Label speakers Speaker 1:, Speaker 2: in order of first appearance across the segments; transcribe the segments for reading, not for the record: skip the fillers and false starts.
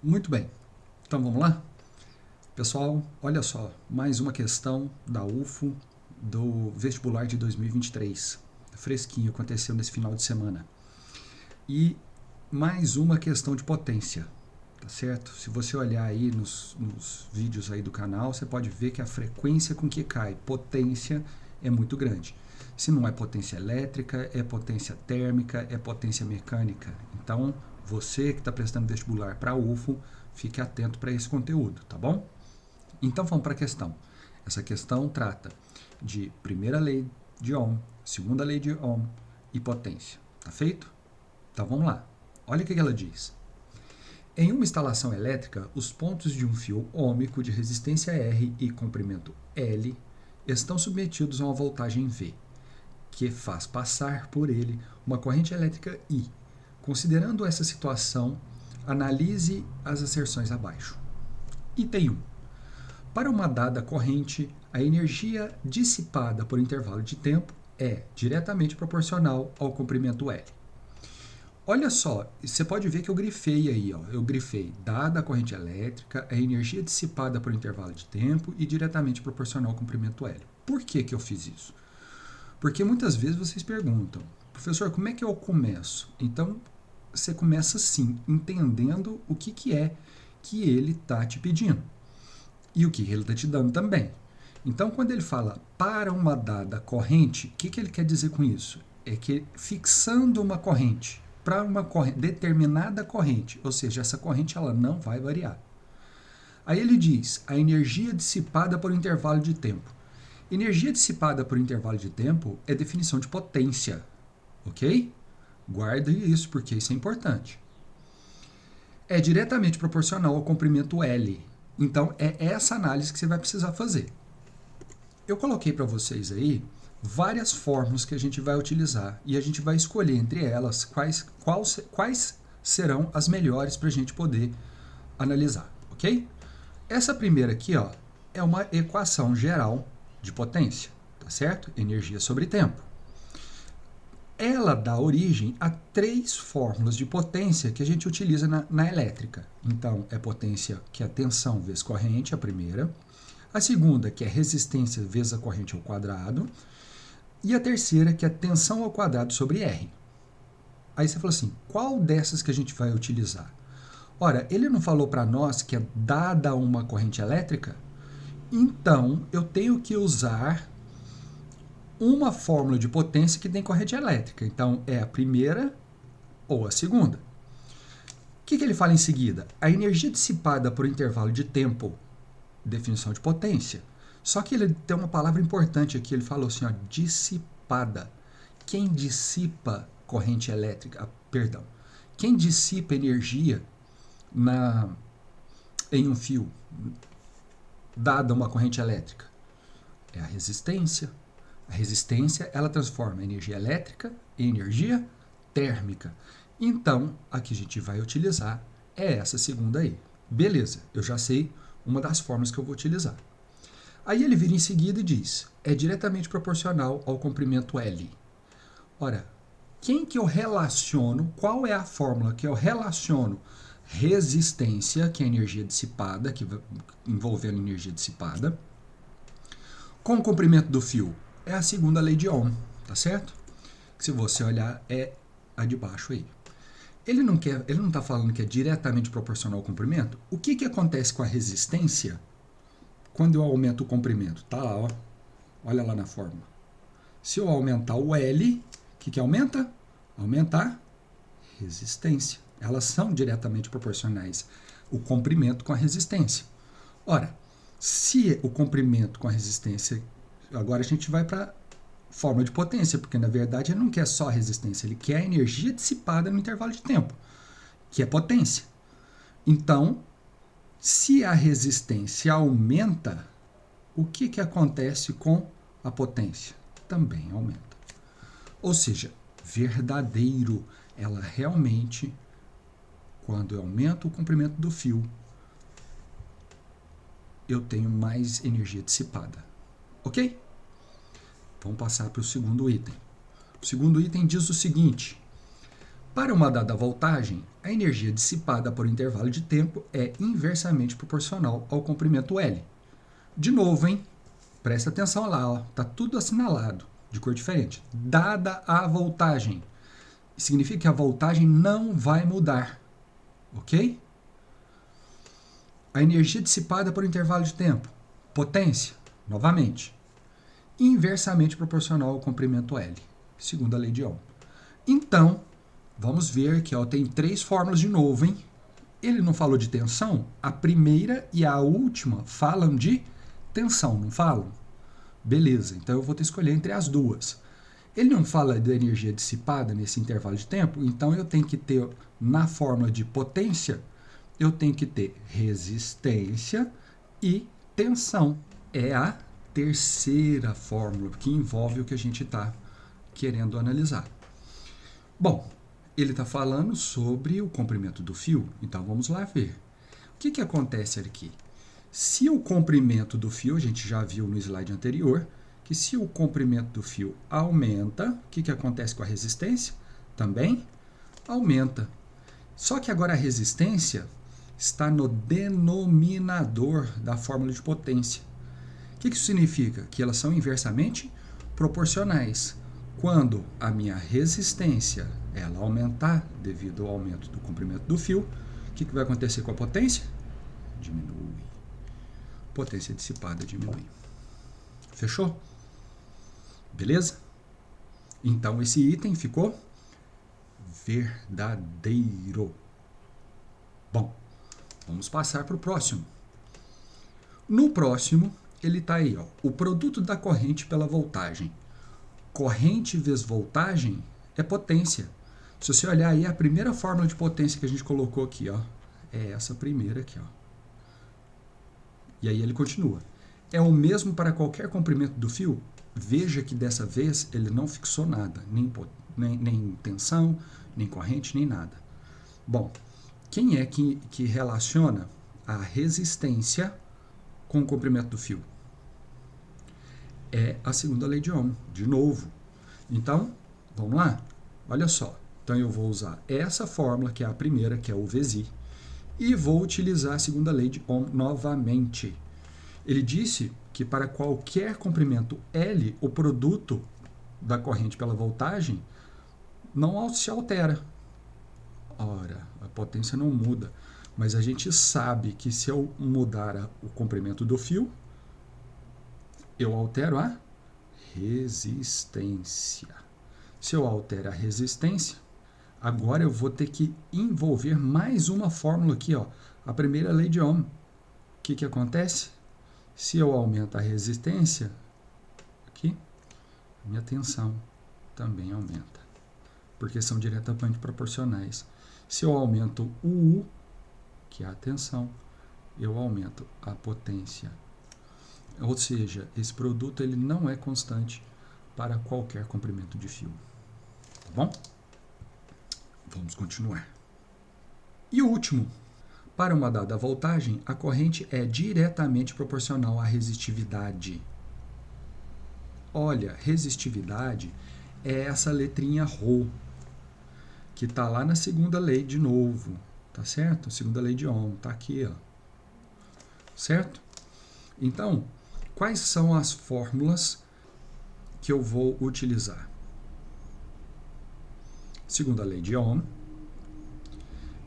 Speaker 1: Muito bem, então vamos lá? Pessoal, olha só, mais uma questão da UFO do vestibular de 2023. Fresquinho, aconteceu nesse final de semana. E mais uma questão de potência, tá certo? Se você olhar aí nos vídeos aí do canal, você pode ver que a frequência com que cai potência é muito grande. Se não é potência elétrica, é potência térmica, é potência mecânica. Então, você que está prestando vestibular para a UFO, fique atento para esse conteúdo, tá bom? Então vamos para a questão. Essa questão trata de primeira lei de Ohm, segunda lei de Ohm e potência. Tá feito? Então vamos lá. Olha o que ela diz. Em uma instalação elétrica, os pontos de um fio ôhmico de resistência R e comprimento L estão submetidos a uma voltagem V, que faz passar por ele uma corrente elétrica I. Considerando essa situação, analise as asserções abaixo. Item 1. Para uma dada corrente, a energia dissipada por intervalo de tempo é diretamente proporcional ao comprimento L. Olha só, você pode ver que eu grifei aí, ó. Eu grifei, dada a corrente elétrica, a energia dissipada por intervalo de tempo e diretamente proporcional ao comprimento L. Por que eu fiz isso? Porque muitas vezes vocês perguntam, professor, como é que eu começo? Então, você começa assim, entendendo o que é que ele está te pedindo e o que ele está te dando também. Então, quando ele fala para uma dada corrente, o que ele quer dizer com isso? É que fixando uma corrente para uma determinada corrente, ou seja, essa corrente ela não vai variar. Aí ele diz a energia dissipada por intervalo de tempo. Energia dissipada por intervalo de tempo é definição de potência, ok? Guarda isso porque isso é importante. É diretamente proporcional ao comprimento L. Então é essa análise que você vai precisar fazer. Eu coloquei para vocês aí várias fórmulas que a gente vai utilizar e a gente vai escolher entre elas quais serão as melhores para a gente poder analisar, ok? Essa primeira aqui, ó, é uma equação geral de potência, tá certo? Energia sobre tempo. Ela dá origem a 3 fórmulas de potência que a gente utiliza na elétrica. Então, é potência que é tensão vezes corrente, a primeira. A segunda, que é resistência vezes a corrente ao quadrado. E a terceira, que é tensão ao quadrado sobre R. Aí você falou assim, qual dessas que a gente vai utilizar? Ora, ele não falou para nós que é dada uma corrente elétrica? Então, eu tenho que usar uma fórmula de potência que tem corrente elétrica. Então, é a primeira ou a segunda. O que ele fala em seguida? A energia dissipada por intervalo de tempo, definição de potência. Só que ele tem uma palavra importante aqui, ele falou assim, ó, dissipada. Quem dissipa corrente elétrica, perdão, quem dissipa energia em um fio, dada uma corrente elétrica? É a resistência. A resistência, ela transforma a energia elétrica em energia térmica. Então, a que a gente vai utilizar é essa segunda aí. Beleza, eu já sei uma das formas que eu vou utilizar. Aí ele vira em seguida e diz, é diretamente proporcional ao comprimento L. Ora, quem que eu relaciono, qual é a fórmula que eu relaciono resistência, que é energia dissipada, que envolvendo energia dissipada, com o comprimento do fio? É a segunda lei de Ohm, tá certo? Se você olhar, é a de baixo aí. Ele não está falando que é diretamente proporcional ao comprimento? O que acontece com a resistência quando eu aumento o comprimento? Tá lá, ó. Olha lá na fórmula. Se eu aumentar o L, o que aumenta? Aumentar resistência. Elas são diretamente proporcionais, o comprimento com a resistência. Ora, se o comprimento com a resistência... Agora a gente vai para fórmula de potência, porque na verdade ele não quer só a resistência, ele quer a energia dissipada no intervalo de tempo, que é potência. Então, se a resistência aumenta, o que acontece com a potência? Também aumenta. Ou seja, verdadeiro, ela realmente, quando eu aumento o comprimento do fio, eu tenho mais energia dissipada. Ok? Vamos passar para o segundo item. O segundo item diz o seguinte, Para uma dada voltagem, a energia dissipada por intervalo de tempo é inversamente proporcional ao comprimento L. De novo, hein? Presta atenção lá, ó. Tá tudo assinalado, de cor diferente. Dada a voltagem, significa que a voltagem não vai mudar, ok? A energia dissipada por intervalo de tempo, potência, novamente, inversamente proporcional ao comprimento L, segundo a lei de Ohm. Então, vamos ver que ó, tem 3 fórmulas de novo, hein? Ele não falou de tensão? A primeira e a última falam de tensão, não falam? Beleza, então eu vou ter que escolher entre as duas. Ele não fala da energia dissipada nesse intervalo de tempo, então eu tenho que ter, na fórmula de potência, eu tenho que ter resistência e tensão. É a terceira fórmula que envolve o que a gente está querendo analisar. Bom, ele está falando sobre o comprimento do fio, então vamos lá ver. O que acontece aqui? Se o comprimento do fio, a gente já viu no slide anterior, que se o comprimento do fio aumenta, o que acontece com a resistência? Também aumenta. Só que agora a resistência está no denominador da fórmula de potência. O que isso significa? Que elas são inversamente proporcionais. Quando a minha resistência ela aumentar devido ao aumento do comprimento do fio, o que vai acontecer com a potência? Diminui. Potência dissipada diminui. Fechou? Beleza? Então esse item ficou verdadeiro. Bom, vamos passar para o próximo. No próximo, ele está aí, ó, o produto da corrente pela voltagem. Corrente vezes voltagem é potência. Se você olhar aí, a primeira fórmula de potência que a gente colocou aqui, ó, é essa primeira aqui, ó. E aí ele continua. É o mesmo para qualquer comprimento do fio? Veja que dessa vez ele não fixou nada, nem tensão, nem corrente, nem nada. Bom, quem é que relaciona a resistência com o comprimento do fio? É a segunda lei de Ohm, de novo. Então, vamos lá? Olha só. Então eu vou usar essa fórmula, que é a primeira, que é o VSI, e vou utilizar a segunda lei de Ohm novamente. Ele disse que para qualquer comprimento L, o produto da corrente pela voltagem não se altera. Ora, a potência não muda, mas a gente sabe que se eu mudar o comprimento do fio, eu altero a resistência. Se eu altero a resistência, agora eu vou ter que envolver mais uma fórmula aqui, ó, a primeira lei de Ohm. O que acontece? Se eu aumento a resistência, aqui, minha tensão também aumenta, porque são diretamente proporcionais. Se eu aumento o U, que é a tensão, eu aumento a potência. Ou seja, esse produto ele não é constante para qualquer comprimento de fio. Tá bom? Vamos continuar. E o último. Para uma dada voltagem, a corrente é diretamente proporcional à resistividade. Olha, resistividade é essa letrinha ρ, que está lá na segunda lei de novo, tá certo? Segunda lei de Ohm, tá aqui, ó. Certo? Então, quais são as fórmulas que eu vou utilizar? Segunda lei de Ohm.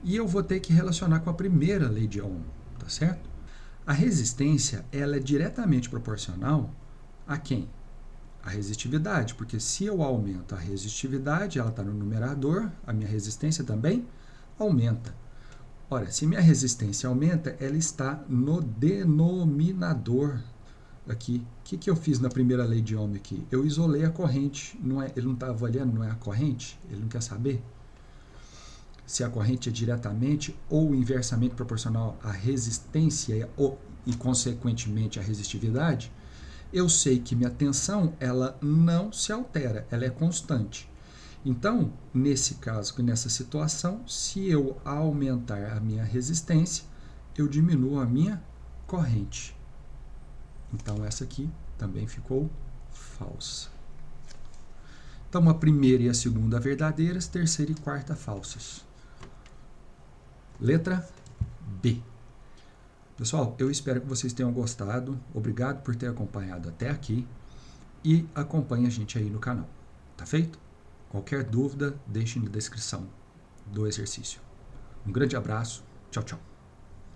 Speaker 1: E eu vou ter que relacionar com a primeira lei de Ohm, tá certo? A resistência, ela é diretamente proporcional a quem? A resistividade, porque se eu aumento a resistividade, ela está no numerador, a minha resistência também aumenta. Ora, se minha resistência aumenta, ela está no denominador aqui. O que eu fiz na primeira lei de Ohm aqui? Eu isolei a corrente, ele não está avaliando, não é a corrente? Ele não quer saber se a corrente é diretamente ou inversamente proporcional à resistência e, consequentemente, à resistividade. Eu sei que minha tensão ela não se altera, ela é constante. Então, nesse caso, nessa situação, se eu aumentar a minha resistência, eu diminuo a minha corrente. Então, essa aqui também ficou falsa. Então, a primeira e a segunda verdadeiras, terceira e quarta falsas. Letra B. Pessoal, eu espero que vocês tenham gostado. Obrigado por ter acompanhado até aqui. E acompanhe a gente aí no canal. Tá feito? Qualquer dúvida, deixe na descrição do exercício. Um grande abraço. Tchau, tchau.